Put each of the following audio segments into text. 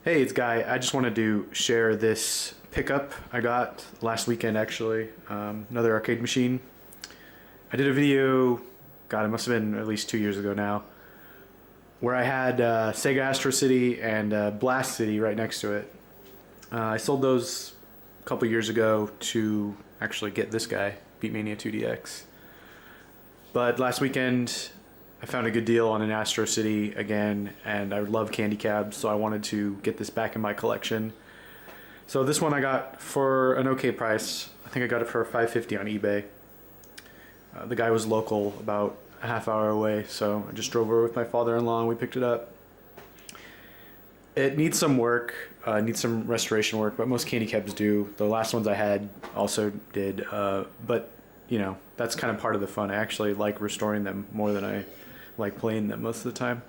Hey, it's Guy. I just wanted to share this pickup I got last weekend, actually. Another arcade machine. I did a video, God, it must have been at least 2 years ago now, where I had Sega Astro City and Blast City right next to it. I sold those a couple years ago to actually get this guy, Beatmania 2DX. But last weekend, I found a good deal on an Astro City again, and I love candy cabs, so I wanted to get this back in my collection. So this one I got for an okay price. I think I got it for $5.50 on eBay. The guy was local, about a half hour away, so I just drove over with my father-in-law and we picked it up. It needs some work, needs some restoration work, but most candy cabs do. The last ones I had also did, but you know, that's kind of part of the fun. I actually like restoring them more than I like playing them most of the time.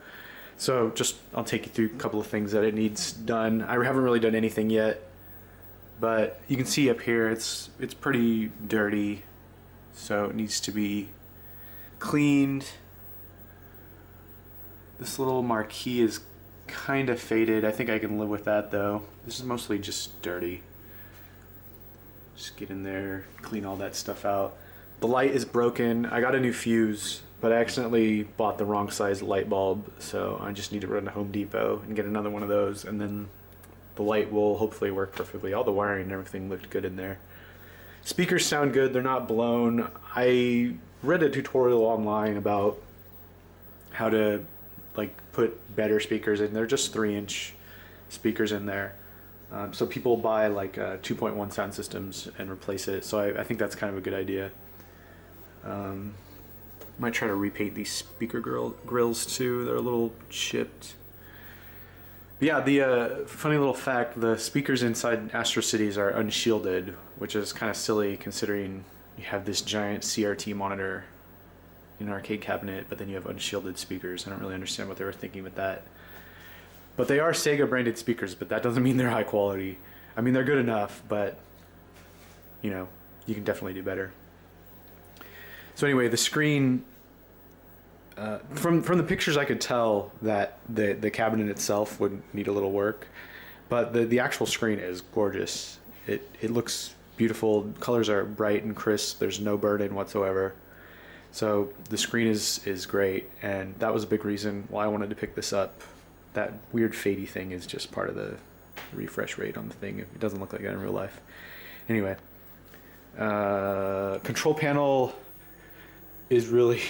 So I'll take you through a couple of things that it needs done. I haven't really done anything yet, but you can see up here it's pretty dirty, so it needs to be cleaned. This little marquee is kind of faded. I think I can live with that though. This is mostly just dirty. Just get in there, clean all that stuff out. The light is broken. I got a new fuse, but I accidentally bought the wrong size light bulb, so I just need to run to Home Depot and get another one of those, and then the light will hopefully work perfectly. All the wiring and everything looked good in there. Speakers sound good. They're not blown. I read a tutorial online about how to put better speakers in. They're just 3-inch speakers in there. So people buy 2.1 sound systems and replace it. So I think that's kind of a good idea. Might try to repaint these speaker grills too. They're a little chipped. But yeah, the funny little fact, the speakers inside Astro Cities are unshielded, which is kind of silly considering you have this giant CRT monitor in an arcade cabinet, but then you have unshielded speakers. I don't really understand what they were thinking with that. But they are Sega branded speakers, but that doesn't mean they're high quality. I mean, they're good enough, but you know, you can definitely do better. So anyway, the screen, from the pictures I could tell that the cabinet itself would need a little work, but the actual screen is gorgeous. It looks beautiful. Colors are bright and crisp. There's no burn-in whatsoever. So the screen is great, and that was a big reason why I wanted to pick this up. That weird fadey thing is just part of the refresh rate on the thing. It doesn't look like that in real life. Anyway, control panel is really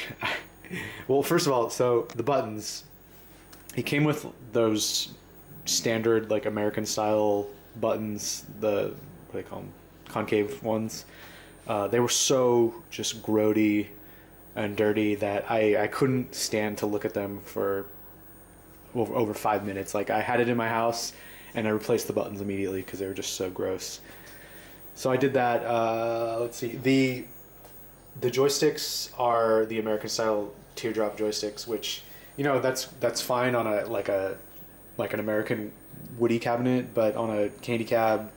well. First of all, so the buttons, it came with those standard American style buttons, the what do they call them, concave ones. They were so just grody and dirty that I couldn't stand to look at them for over 5 minutes. I had it in my house and I replaced the buttons immediately because they were just so gross. So I did that. Let's see, the joysticks are the American style teardrop joysticks, which, you know, that's fine on an American Woody cabinet, but on a candy cab,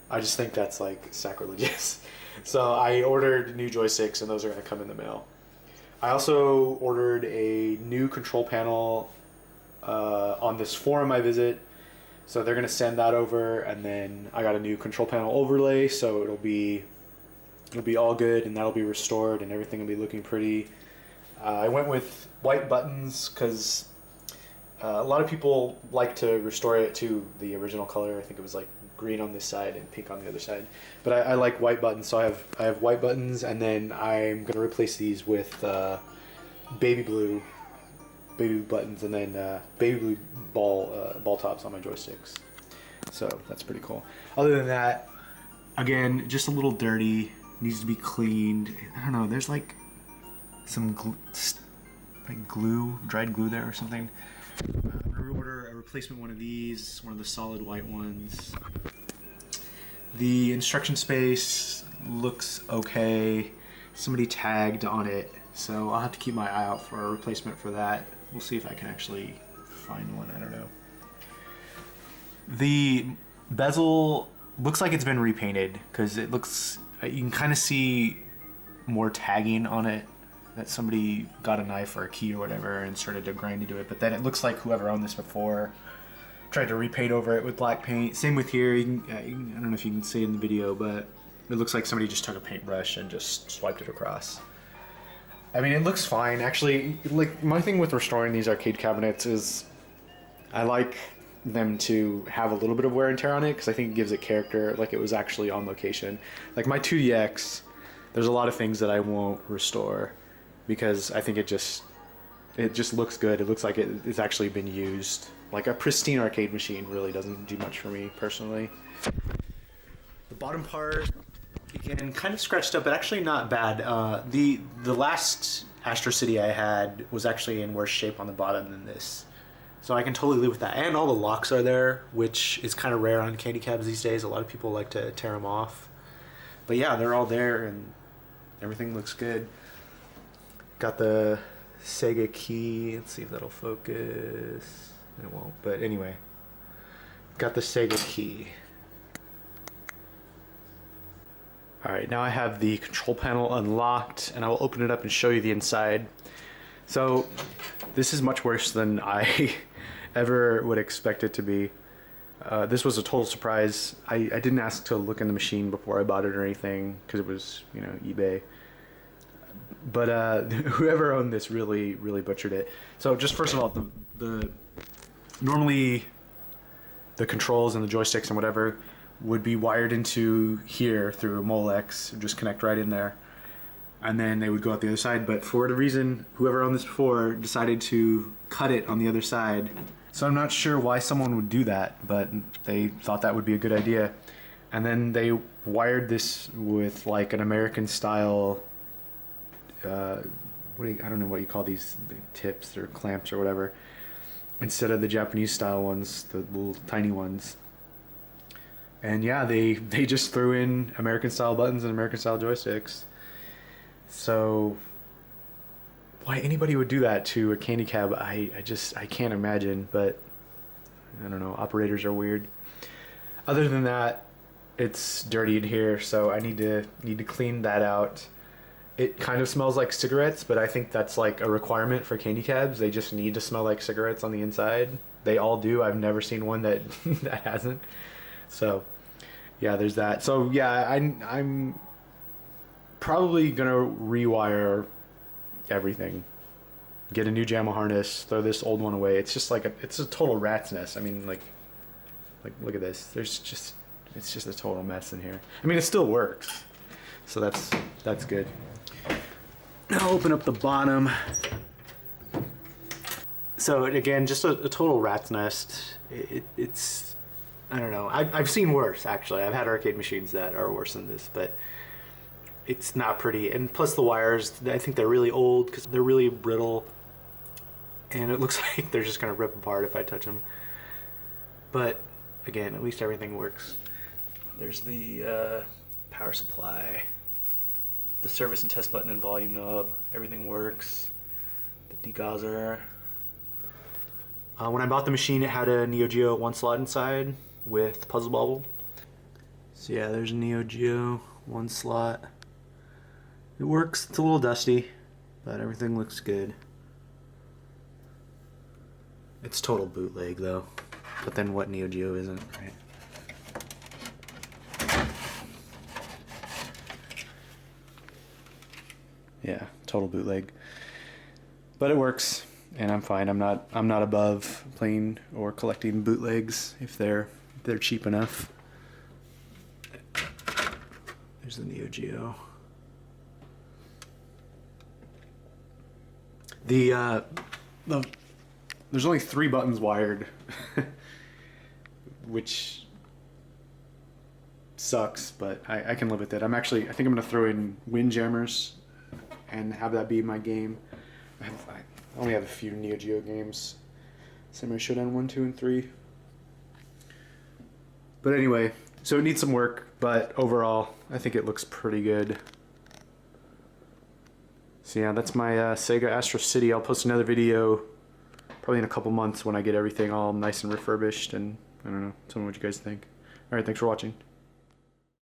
I just think that's sacrilegious. So I ordered new joysticks, and those are going to come in the mail. I also ordered a new control panel on this forum I visit, so they're going to send that over, and then I got a new control panel overlay, so it'll be all good, and that'll be restored, and everything will be looking pretty. I went with white buttons because a lot of people like to restore it to the original color. I think it was green on this side and pink on the other side, but I like white buttons, so I have white buttons, and then I'm gonna replace these with baby blue buttons, and then baby blue ball tops on my joysticks. So that's pretty cool. Other than that, again, just a little dirty, needs to be cleaned. I don't know, there's some glue, dried glue there or something. I'm gonna order a replacement one of these, one of the solid white ones. The instruction space looks okay. Somebody tagged on it, so I'll have to keep my eye out for a replacement for that. We'll see if I can actually find one, I don't know. The bezel looks like it's been repainted because it looks, you can kind of see more tagging on it, that somebody got a knife or a key or whatever and started to grind into it, but then it looks like whoever owned this before tried to repaint over it with black paint. Same with here. I don't know if you can see in the video, but it looks like somebody just took a paintbrush and just swiped it across. I mean, it looks fine. Actually, like, my thing with restoring these arcade cabinets is I like them to have a little bit of wear and tear on it because I think it gives it character, like it was actually on location. Like my 2DX, there's a lot of things that I won't restore because I think it just looks good. It looks like it's actually been used. Like a pristine arcade machine really doesn't do much for me personally. The bottom part, again, kind of scratched up, but actually not bad. The last Astro City I had was actually in worse shape on the bottom than this. So I can totally live with that. And all the locks are there, which is kind of rare on candy cabs these days. A lot of people like to tear them off. But yeah, they're all there and everything looks good. Got the Sega key. Let's see if that'll focus. It won't, but anyway. Got the Sega key. Alright, now I have the control panel unlocked and I will open it up and show you the inside. So this is much worse than I ever would expect it to be. This was a total surprise. I didn't ask to look in the machine before I bought it or anything because it was, you know, eBay. But whoever owned this really butchered it. So just first of all, the normally the controls and the joysticks and whatever would be wired into here through a Molex, just connect right in there. And then they would go out the other side, but for whatever reason, whoever owned this before decided to cut it on the other side. So I'm not sure why someone would do that, but they thought that would be a good idea. And then they wired this with like an American style, I don't know what you call these tips or clamps or whatever, instead of the Japanese style ones, the little tiny ones. And yeah, they just threw in American style buttons and American style joysticks. So why anybody would do that to a candy cab, I can't imagine, but I don't know, operators are weird. Other than that, it's dirty in here, so I need to clean that out. It kind of smells like cigarettes, but I think that's like a requirement for candy cabs. They just need to smell like cigarettes on the inside. They all do. I've never seen one that that hasn't. So yeah, there's that. So yeah, I'm probably gonna rewire everything, get a new JAMA harness, throw this old one away. It's just like it's a total rat's nest. I mean, like look at this. It's just a total mess in here. I mean, it still works, so that's good. Now open up the bottom. So again, just a total rat's nest. It's I don't know. I've seen worse actually. I've had arcade machines that are worse than this, but it's not pretty. And plus the wires, I think they're really old because they're really brittle, and it looks like they're just gonna rip apart if I touch them. But again, at least everything works. There's the power supply, the service and test button and volume knob. Everything works. The degausser. When I bought the machine, it had a Neo Geo 1 slot inside with puzzle bobble. So yeah, there's a Neo Geo 1 slot. It works. It's a little dusty, but everything looks good. It's total bootleg though. But then what Neo Geo isn't, right? Yeah, total bootleg. But it works, and I'm fine. I'm not above playing or collecting bootlegs if they're cheap enough. There's the Neo Geo. There's only 3 buttons wired, which sucks, but I can live with it. I think I'm gonna throw in Windjammers and have that be my game. I only have a few Neo Geo games. Samurai Shodown 1, 2, and 3. But anyway, so it needs some work, but overall, I think it looks pretty good. So yeah, that's my Sega Astro City. I'll post another video probably in a couple months when I get everything all nice and refurbished, and I don't know, tell me what you guys think. Alright, thanks for watching.